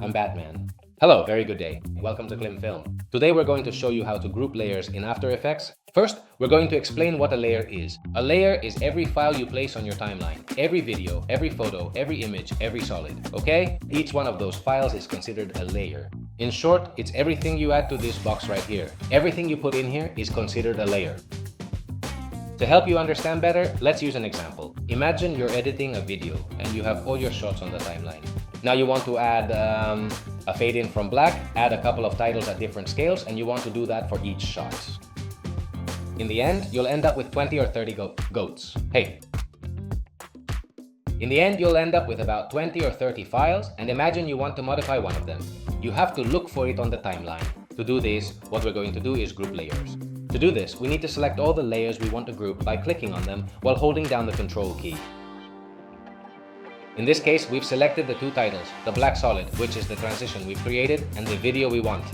I'm Batman. Hello, very good day. Welcome to Clim Film. Today we're going to show you how to group layers in After Effects. First, we're going to explain what a layer is. A layer is every file you place on your timeline. Every video, every photo, every image, every solid. Okay? Each one of those files is considered a layer. In short, it's everything you add to this box right here. Everything you put in here is considered a layer. To help you understand better, let's use an example. Imagine you're editing a video and you have all your shots on the timeline. Now you want to add a fade in from black, add a couple of titles at different scales, and you want to do that for each shot. In the end, you'll end up with 20 or 30 goats. Hey! In the end, you'll end up with about 20 or 30 files, and imagine you want to modify one of them. You have to look for it on the timeline. To do this, what we're going to do is group layers. To do this, we need to select all the layers we want to group by clicking on them while holding down the Control key. In this case, we've selected the two titles, the black solid, which is the transition we've created, and the video we want.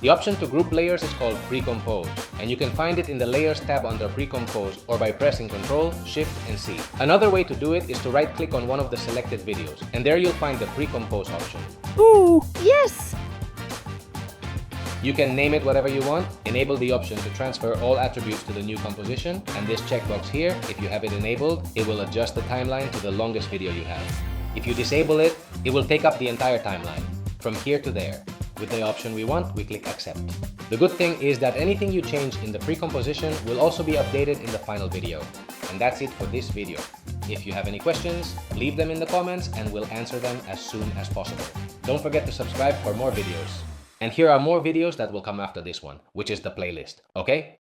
The option to group layers is called Pre-Compose, and you can find it in the Layers tab under Pre-Compose or by pressing Ctrl, Shift, and C. Another way to do it is to right-click on one of the selected videos, and there you'll find the Pre-Compose option. Ooh, yes! You can name it whatever you want, enable the option to transfer all attributes to the new composition, and this checkbox here, if you have it enabled, it will adjust the timeline to the longest video you have. If you disable it, it will take up the entire timeline, from here to there. With the option we want, we click Accept. The good thing is that anything you change in the pre-composition will also be updated in the final video. And that's it for this video. If you have any questions, leave them in the comments and we'll answer them as soon as possible. Don't forget to subscribe for more videos. And here are more videos that will come after this one, which is the playlist, okay?